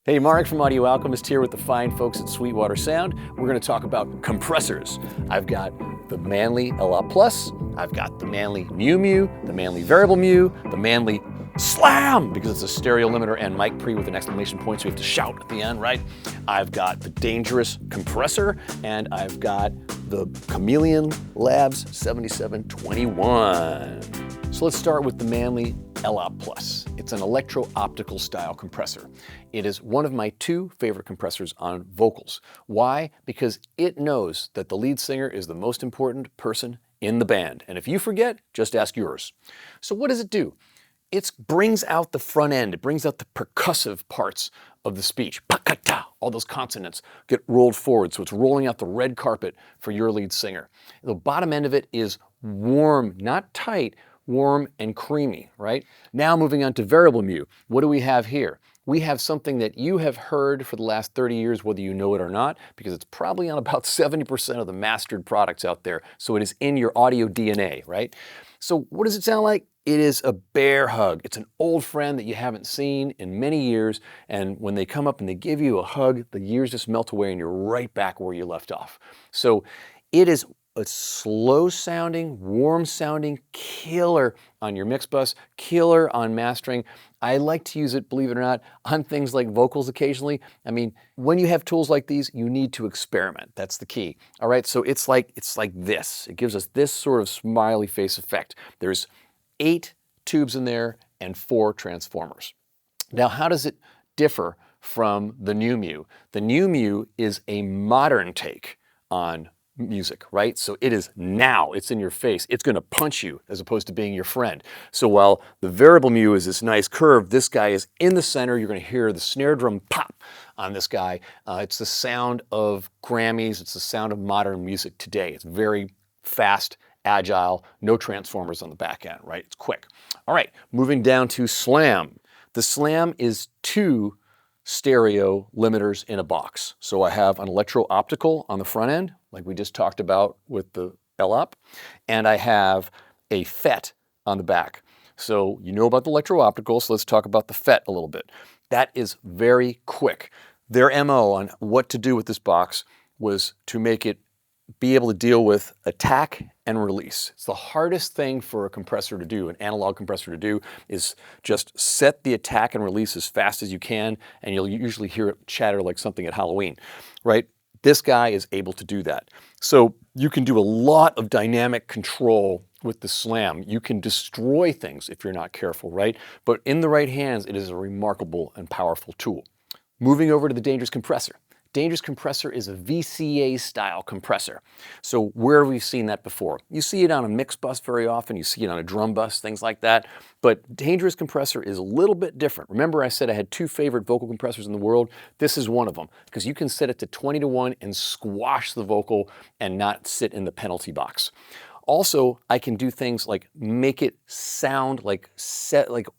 Hey, Marek from Audio Alchemist here with the fine folks at Sweetwater Sound. We're going to talk about compressors. I've got the Manley LA Plus, I've got the Manley Mew, the Manley Variable Mew, the Manley Slam, because it's a stereo limiter and mic pre with an exclamation point, so we have to shout at the end, right? I've got the Dangerous Compressor, and I've got the Chameleon Labs 7721. So let's start with the Manley LA Plus. It's an electro-optical style compressor. It is one of my two favorite compressors on vocals. Why? Because it knows that the lead singer is the most important person in the band. And if you forget, just ask yours. So what does it do? It brings out the front end. It brings out the percussive parts of the speech. Pakata, all those consonants get rolled forward. So it's rolling out the red carpet for your lead singer. The bottom end of it is warm, not tight, warm and creamy, right? Now moving on to variable Mew. What do we have here? We have something that you have heard for the last 30 years, whether you know it or not, because it's probably on about 70% of the mastered products out there. So it is in your audio DNA, right? So what does it sound like? It is a bear hug. It's an old friend that you haven't seen in many years. And when they come up and they give you a hug, the years just melt away and you're right back where you left off. So it is a slow sounding, warm sounding killer on your mix bus, killer on mastering. I like to use it, believe it or not, on things like vocals occasionally. I mean, when you have tools like these, you need to experiment. That's the key. All right, so it's like this. It gives us this sort of smiley face effect. There's 8 tubes in there and 4 transformers. Now, how does it differ from the New Mew? The New Mew is a modern take on music, right? So it is now, it's in your face. It's going to punch you as opposed to being your friend. So while the variable Mew is this nice curve, this guy is in the center. You're going to hear the snare drum pop on this guy. It's the sound of Grammys. It's the sound of modern music today. It's very fast, agile, no transformers on the back end, right? It's quick. All right, moving down to Slam. The Slam is 2 stereo limiters in a box. So I have an electro-optical on the front end, like we just talked about with the LOP, and I have a FET on the back. So you know about the electro-optical, so let's talk about the FET a little bit. That is very quick. Their MO on what to do with this box was to make it be able to deal with attack and release. It's the hardest thing for a compressor to do, an analog compressor to do, is just set the attack and release as fast as you can, and you'll usually hear it chatter like something at Halloween, right? This guy is able to do that. So you can do a lot of dynamic control with the Slam. You can destroy things if you're not careful, right? But in the right hands, it is a remarkable and powerful tool. Moving over to the Dangerous Compressor. Dangerous Compressor is a VCA style compressor. So where have we seen that before? You see it on a mix bus very often, you see it on a drum bus, things like that. But Dangerous Compressor is a little bit different. Remember I said I had 2 favorite vocal compressors in the world? This is one of them, because you can set it to 20-to-1 and squash the vocal and not sit in the penalty box. Also, I can do things like make it sound like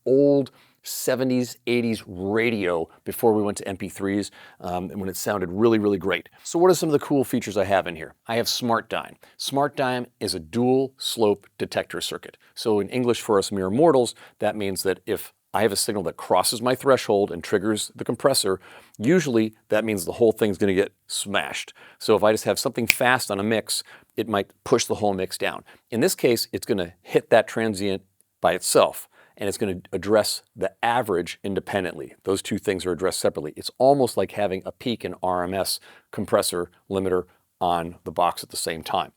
old 70s, 80s radio before we went to MP3s, when it sounded really, really great. So what are some of the cool features I have in here? I have Smart Dyne. Smart Dyne is a dual slope detector circuit. So in English for us mere mortals, that means that if I have a signal that crosses my threshold and triggers the compressor, usually that means the whole thing's going to get smashed. So if I just have something fast on a mix, it might push the whole mix down. In this case, it's going to hit that transient by itself, and it's going to address the average independently. Those 2 things are addressed separately. It's almost like having a peak and RMS compressor limiter on the box at the same time.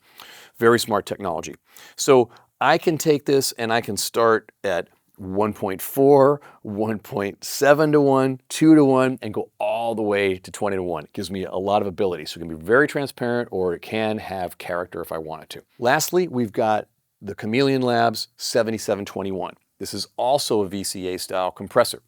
Very smart technology. So I can take this and I can start at 1.4, 1.7-to-1, 2-to-1, and go all the way to 20-to-1. It gives me a lot of ability. So it can be very transparent, or it can have character if I wanted to. Lastly, we've got the Chameleon Labs 7721. This is also a VCA style compressor.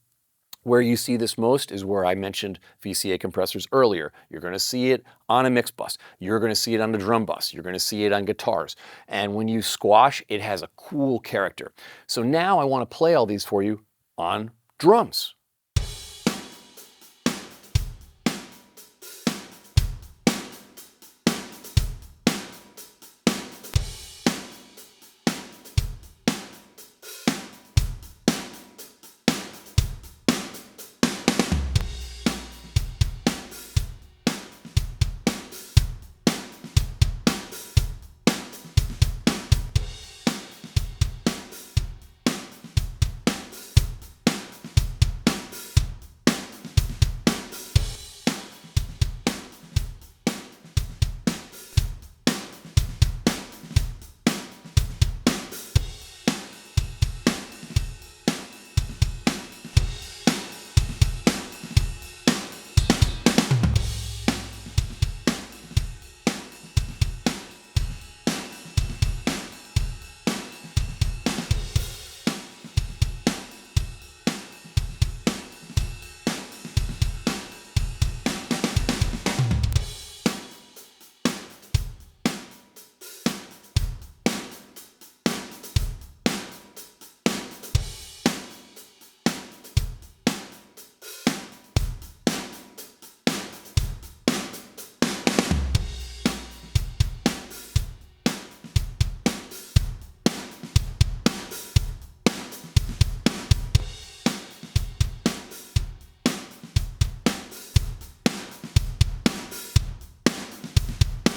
Where you see this most is where I mentioned VCA compressors earlier. You're going to see it on a mix bus. You're going to see it on the drum bus. You're going to see it on guitars. And when you squash, it has a cool character. So now I want to play all these for you on drums.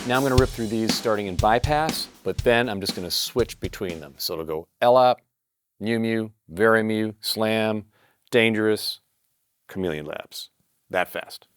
Now I'm going to rip through these starting in bypass, but then I'm just going to switch between them. So it'll go LOP, Mu Mu, Very Mu, Slam, Dangerous, Chameleon Labs. That fast.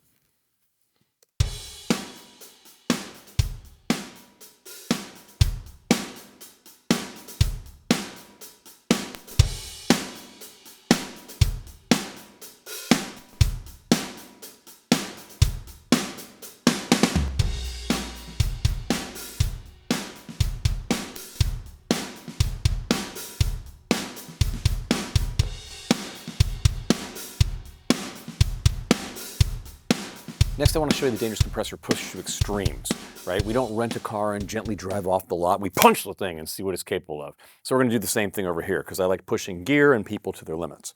Next, I want to show you the dangerous compressor push to extremes, right? We don't rent a car and gently drive off the lot. We punch the thing and see what it's capable of. So we're going to do the same thing over here because I like pushing gear and people to their limits.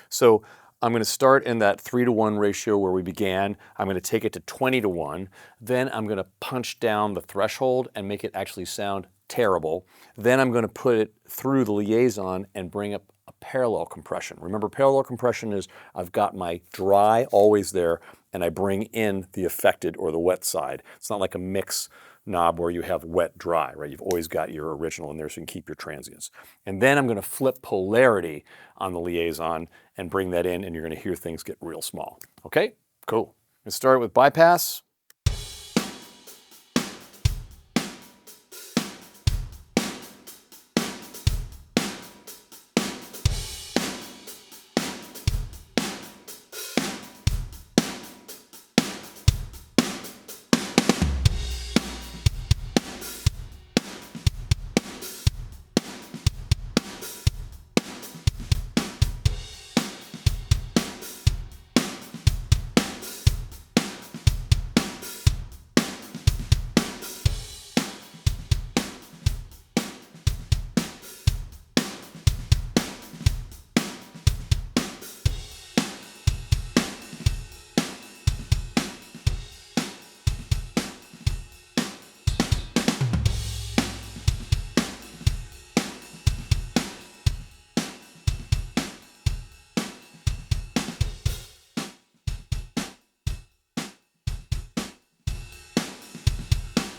So I'm going to start in that 3-to-1 ratio where we began. I'm going to take it to 20-to-1. Then I'm going to punch down the threshold and make it actually sound terrible. Then I'm going to put it through the liaison and bring up a parallel compression. Remember, parallel compression is I've got my dry always there, and I bring in the affected or the wet side. It's not like a mix knob where you have wet, dry, right? You've always got your original in there so you can keep your transients. And then I'm going to flip polarity on the liaison and bring that in, and you're going to hear things get real small. Okay, cool. Let's start with bypass.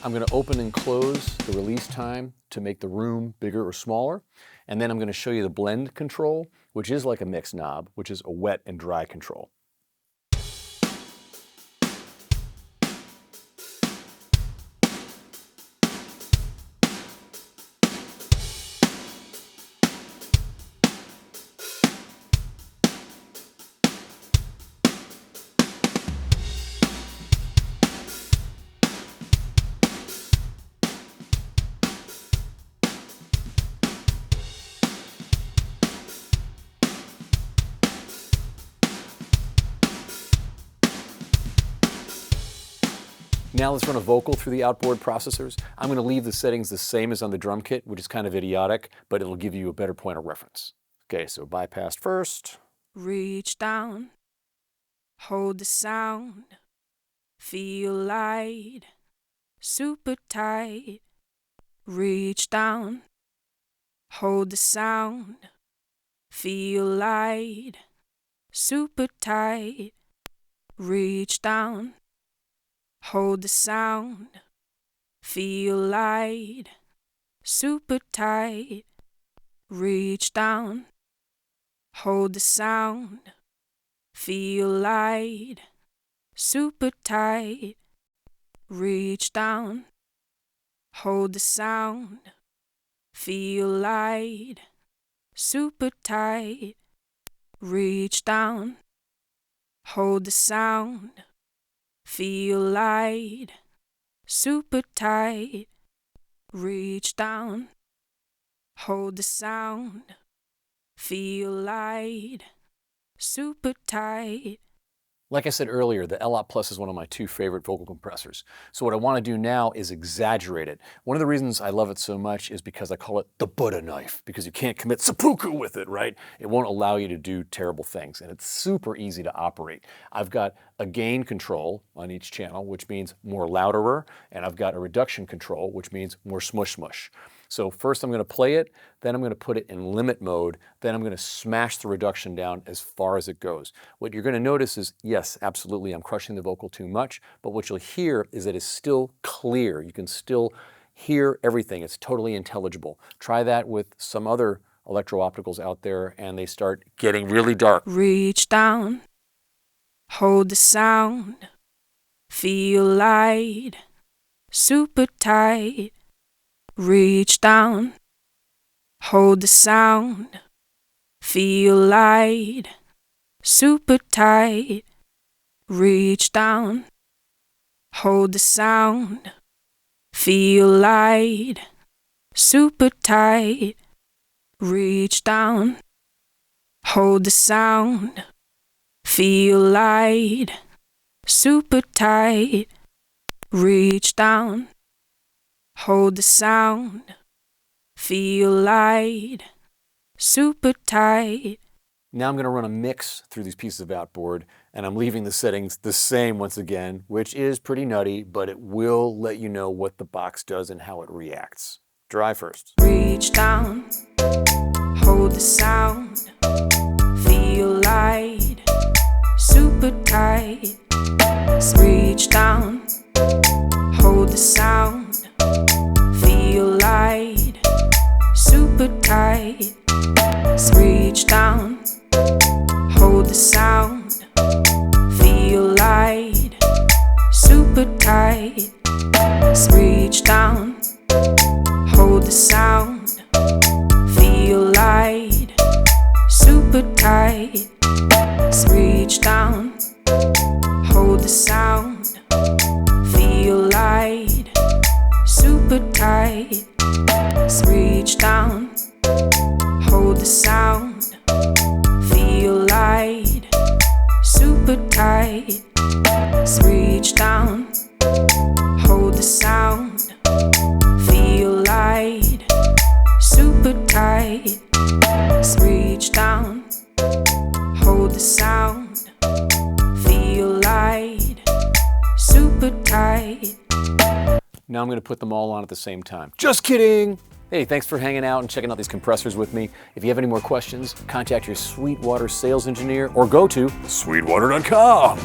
I'm going to open and close the release time to make the room bigger or smaller. And then I'm going to show you the blend control, which is like a mix knob, which is a wet and dry control. Now let's run a vocal through the outboard processors. I'm going to leave the settings the same as on the drum kit, which is kind of idiotic, but it'll give you a better point of reference. Okay, so bypass first. Reach down, hold the sound, feel light, super tight. Reach down, hold the sound, feel light, super tight. Reach down, hold the sound, feel light, super tight. Reach down, hold the sound, feel light, super tight. Reach down, hold the sound, feel light, super tight. Reach down, hold the sound, feel light, super tight. Reach down, hold the sound, feel light, super tight. Like I said earlier, the LOP Plus is one of my 2 favorite vocal compressors. So what I want to do now is exaggerate it. One of the reasons I love it so much is because I call it the Buddha knife, because you can't commit seppuku with it, right? It won't allow you to do terrible things, and it's super easy to operate. I've got a gain control on each channel, which means more louderer, and I've got a reduction control, which means more smush smush. So first I'm going to play it, then I'm going to put it in limit mode, then I'm going to smash the reduction down as far as it goes. What you're going to notice is, yes, absolutely, I'm crushing the vocal too much, but what you'll hear is that it's still clear. You can still hear everything. It's totally intelligible. Try that with some other electro-opticals out there and they start getting really dark. Reach down, hold the sound, feel light, super tight. Reach down, hold the sound, feel light, super tight. Reach down, hold the sound, feel light, super tight. Reach down, hold the sound, feel light, super tight. Reach down, hold the sound, feel light, super tight. Now I'm going to run a mix through these pieces of outboard, and I'm leaving the settings the same once again, which is pretty nutty, but it will let you know what the box does and how it reacts. Dry first. Reach down, hold the sound, feel light, super tight. Reach down, hold the sound, feel light, super tight. Reach down, hold the sound, feel light, super tight. Reach down, hold the sound, feel light, super tight. Reach down, hold the sound, feel light, super tight. Reach down, hold the sound, feel light, super tight. Reach down, hold the sound, feel light, super tight. Reach down, hold the sound, feel light, super tight. Now I'm going to put them all on at the same time. Just kidding! Hey, thanks for hanging out and checking out these compressors with me. If you have any more questions, contact your Sweetwater sales engineer or go to sweetwater.com.